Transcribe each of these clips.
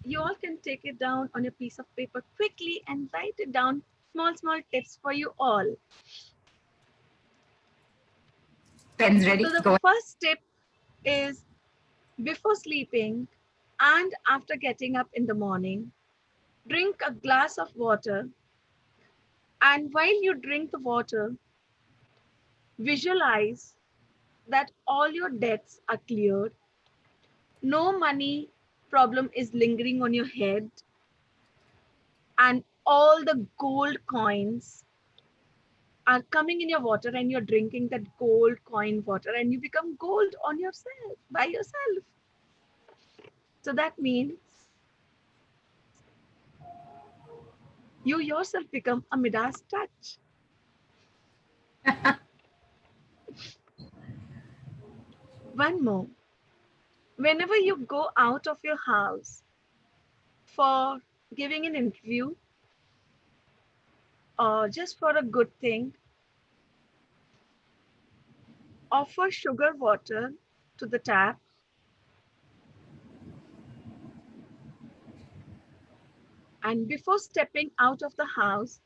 You all can take it down on a piece of paper quickly and write it down. Small tips for you all. Pen's ready. So the Go. first tip is before sleeping and after getting up in the morning, drink a glass of water. And while you drink the water, visualize that all your debts are cleared. No money problem is lingering on your head, and all the gold coins are coming in your water, and you're drinking that gold coin water, and you become gold on yourself by yourself. So that means you yourself become a Midas touch. One more. Whenever you go out of your house for giving an interview or just for a good thing, offer sugar water to the tap, and before stepping out of the house,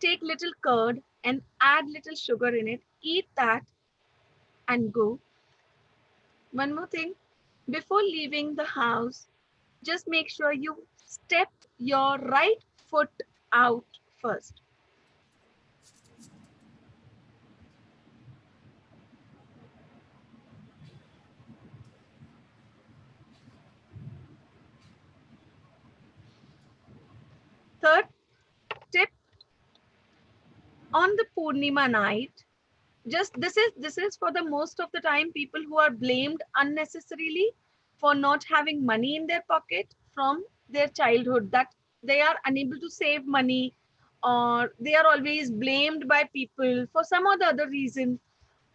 take little curd and add little sugar in it, eat that and go. One more thing, before leaving the house, just make sure you step your right foot out first. Third tip, on the Purnima night, just this is for the most of the time people who are blamed unnecessarily for not having money in their pocket from their childhood, that they are unable to save money, or they are always blamed by people for some or the other reason,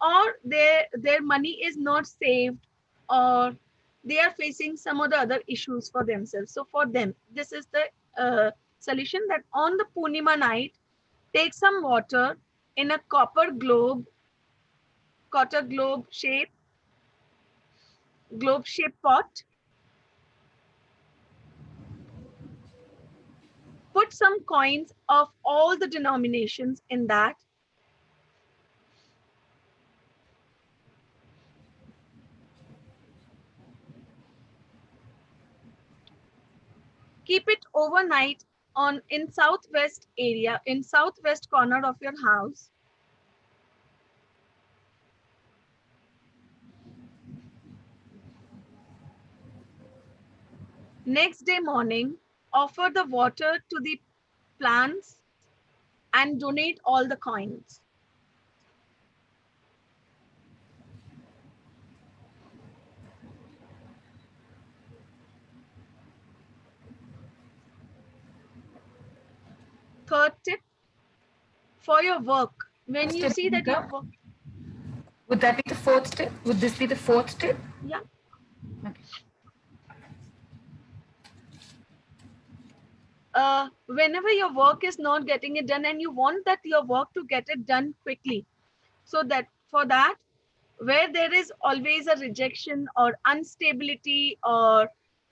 or their money is not saved, or they are facing some or the other issues for themselves. So for them, this is the solution, that on the Purnima night, take some water in a copper globe shape pot, put some coins of all the denominations in that, keep it overnight on in southwest corner of your house. Next day morning, offer the water to the plants and donate all the coins. Third tip, for your work, when you Tip, see that your Bhumika. work, Would that be the fourth tip? Would this be the fourth tip? yeah, Okay. whenever your work is not getting it done and you want that your work to get it done quickly, so that for that, where there is always a rejection or instability or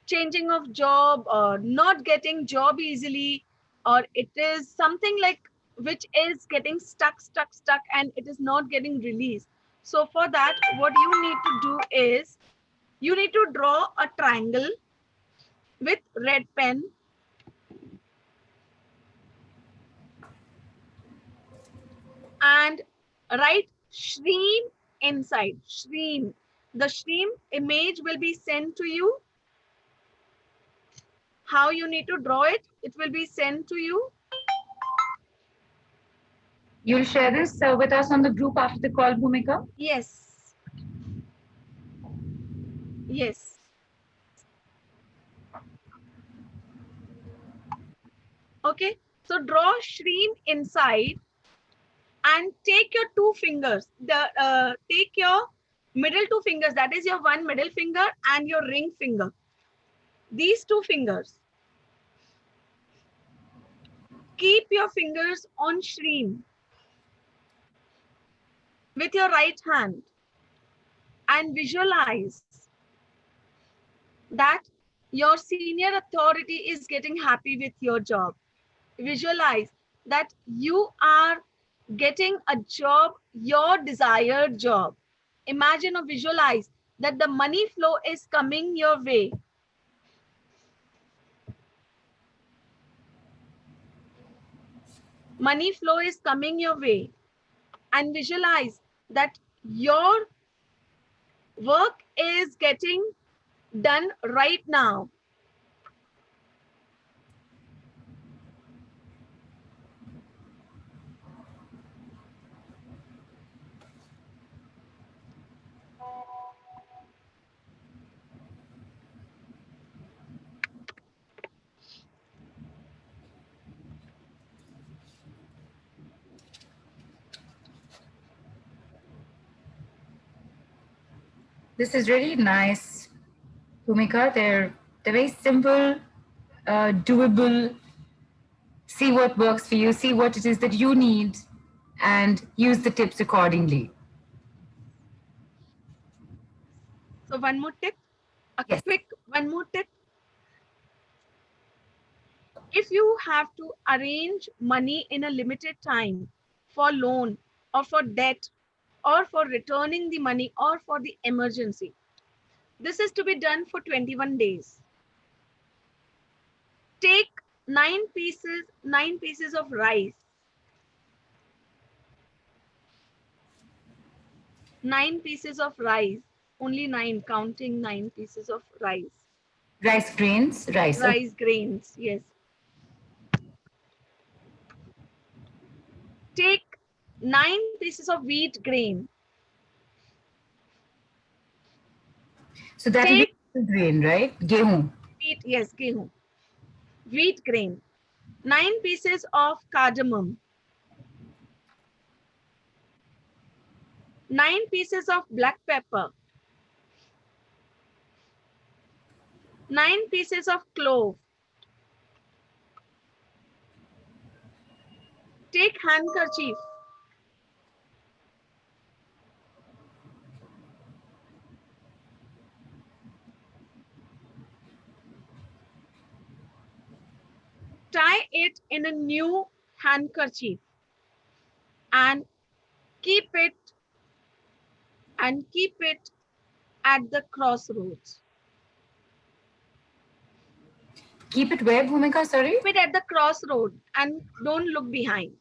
changing of job or not getting job easily, or it is something like which is getting stuck and it is not getting released. So for that, what you need to do is you need to draw a triangle with red pen and write Shreem inside. Shreem. The Shreem image will be sent to you. How you need to draw it, it will be sent to you. You'll share this with us on the group after the call, Bhumika? Yes, yes. Okay, so draw Shreem inside and take your two fingers. Take your middle two fingers, that is your one middle finger and your ring finger. These two fingers. Keep your fingers on Shreem with your right hand and visualize that your senior authority is getting happy with your job. Visualize that you are getting a job, your desired job. Imagine or visualize that the money flow is coming your way. Money flow is coming your way. And visualize that your work is getting done right now. This is really nice, Bhumika. They're very simple, doable. See what works for you. See what it is that you need, and use the tips accordingly. So one more tip, a Yes. quick one more tip. If you have to arrange money in a limited time for loan or for debt or for returning the money or for the emergency, this is to be done for 21 days. Take nine pieces of rice. 9 pieces of rice. Only 9, counting 9 pieces of rice. Rice grains, rice. Okay. Rice grains, yes. Take 9 pieces of wheat grain. So that will Take be grain, right? Gehu. wheat, yes, gehu. Wheat grain. 9 pieces of cardamom. 9 pieces of black pepper. 9 pieces of clove. Take handkerchief. Tie it in a new handkerchief and keep it at the crossroads. Keep it where, Bhumika? Sorry. Keep it at the crossroad and don't look behind.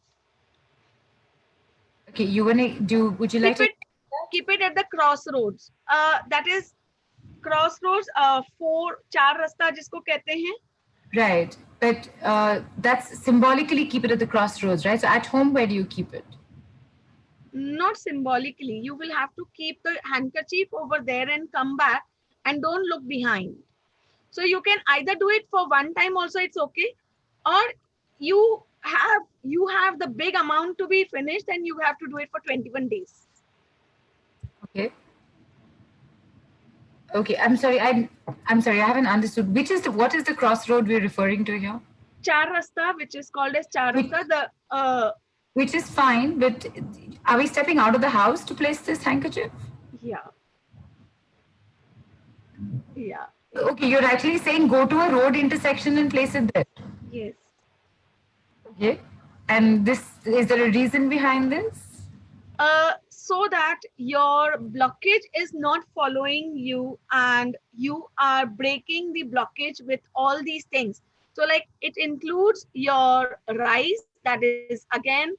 Okay, you wanna do? Would you like to? Keep it at the crossroads. That is crossroads. चार रास्ता जिसको कहते हैं. Right, but that's symbolically keep it at the crossroads, right? So at home, where do you keep it? Not symbolically. You will have to keep the handkerchief over there and come back and don't look behind. So you can either do it for one time also, it's okay, or you have the big amount to be finished and you have to do it for 21 days. Okay. Okay, I'm sorry. I'm sorry. I haven't understood. What is the crossroad we're referring to here? Char Rasta, which is called as Char Rasta, which is fine, but are we stepping out of the house to place this handkerchief? Yeah. Yeah. Okay, you're actually saying go to a road intersection and place it there. Yes. Okay. And is there a reason behind this? So that your blockage is not following you and you are breaking the blockage with all these things. So like it includes your rice, that is again,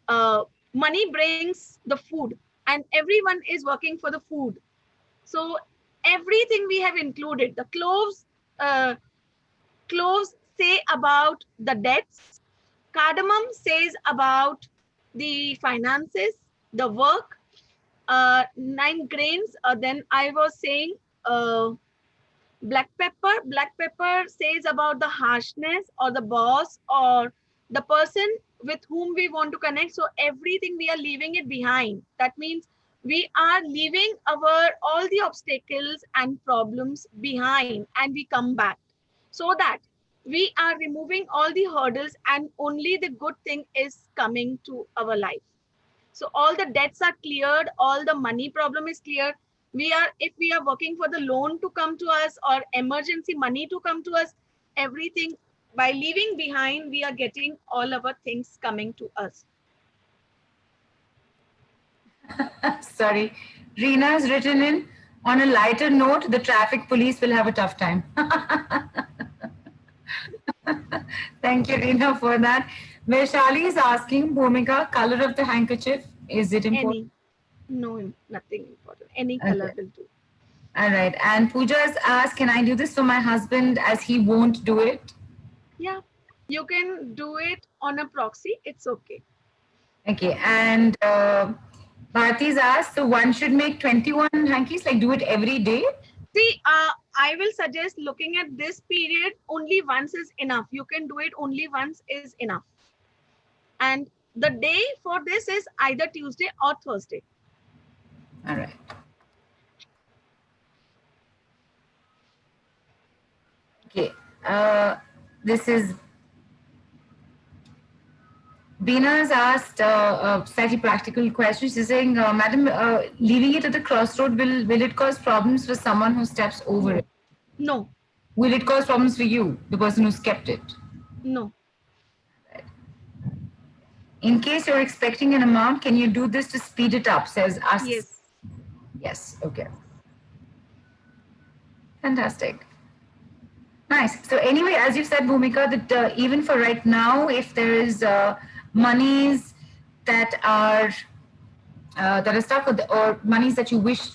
money brings the food and everyone is working for the food. So everything we have included. The cloves say about the debts. Cardamom says about the finances, the work. 9 grains. Then I was saying black pepper. Black pepper says about the harshness or the boss or the person with whom we want to connect. So everything we are leaving it behind. That means we are leaving all the obstacles and problems behind and we come back, so that we are removing all the hurdles and only the good thing is coming to our life. So all the debts are cleared, all the money problem is clear. If we are working for the loan to come to us or emergency money to come to us, everything, by leaving behind, we are getting all our things coming to us. Sorry. Reena has written in, on a lighter note, the traffic police will have a tough time. Thank you, Reena, for that. Vaishali is asking, Bhumika, color of the handkerchief, is it important? No, nothing important. Any Okay. color will do. All right. And Pooja has asked, can I do this for my husband as he won't do it? Yeah, you can do it on a proxy. It's okay. Okay. And Bharti's asked, so one should make 21 hankies, like do it every day? See, I will suggest looking at this period, only once is enough. You can do it only once is enough. And the day for this is either Tuesday or Thursday. All right. Okay. This is Beena has asked a slightly practical question. She's saying, Madam, leaving it at the crossroad, will it cause problems for someone who steps over it? No, Will it cause problems for you, the person who's kept it? no. In case you're expecting an amount, can you do this to speed it up? Says us. Yes. Yes. Okay. Fantastic. Nice. So anyway, as you said, Bhumika, that even for right now, if there is monies that are stuck, or monies that you wish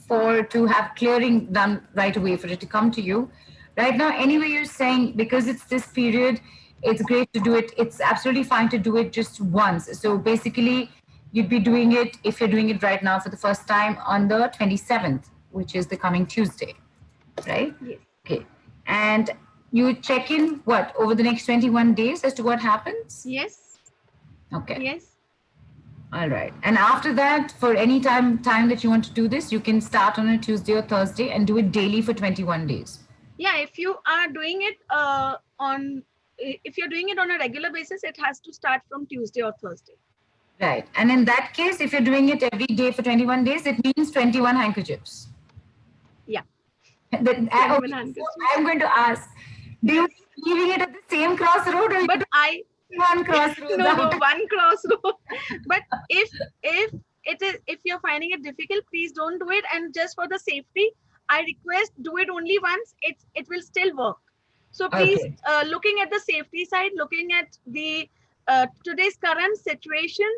for to have clearing done right away, for it to come to you, right now, anyway, you're saying because it's this period, it's great to do it. It's absolutely fine to do it just once. So basically, you'd be doing it if you're doing it right now for the first time on the 27th, which is the coming Tuesday, right? Yes. Okay. And you check in what over the next 21 days as to what happens? Yes. Okay. Yes. All right. And after that, for any time that you want to do this, you can start on a Tuesday or Thursday and do it daily for 21 days. Yeah, if you are doing it if you're doing it on a regular basis, it has to start from Tuesday or Thursday. Right. And in that case, if you're doing it every day for 21 days, it means 21 handkerchiefs. Yeah. I'm going to ask, do you leaving it at the same crossroad, or but I one crossroad? no, one crossroad. But if you're finding it difficult, please don't do it. And just for the safety, I request do it only once. It will still work. So please, Okay. Looking at the safety side, looking at the today's current situation,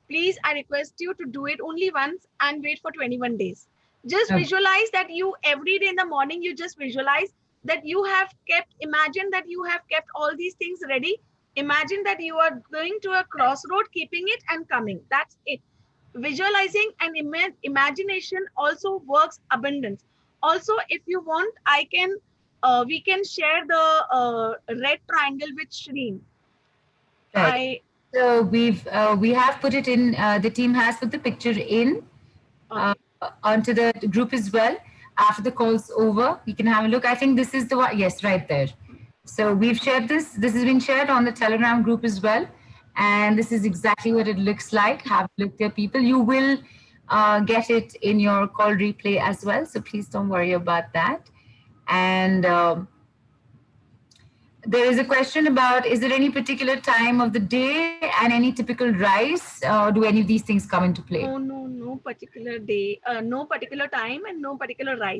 please, I request you to do it only once and wait for 21 days. Just Okay. visualize that you every day in the morning, you just visualize that you have kept, imagine that you have kept all these things ready. Imagine that you are going to a crossroad, keeping it and coming. That's it. Visualizing and imagination also works abundance. Also, if you want, we can share the red triangle with Shreen. Right. So we have put it in. The team has put the picture in onto the group as well. After the call's over, you can have a look. I think this is the one. Yes, right there. So we've shared this. This has been shared on the Telegram group as well, and this is exactly what it looks like. Have a look there, people. You will get it in your call replay as well. So please don't worry about that. And there is a question about, is there any particular time of the day and any typical rice? Do any of these things come into play? Oh, no particular day, no particular time and no particular rice.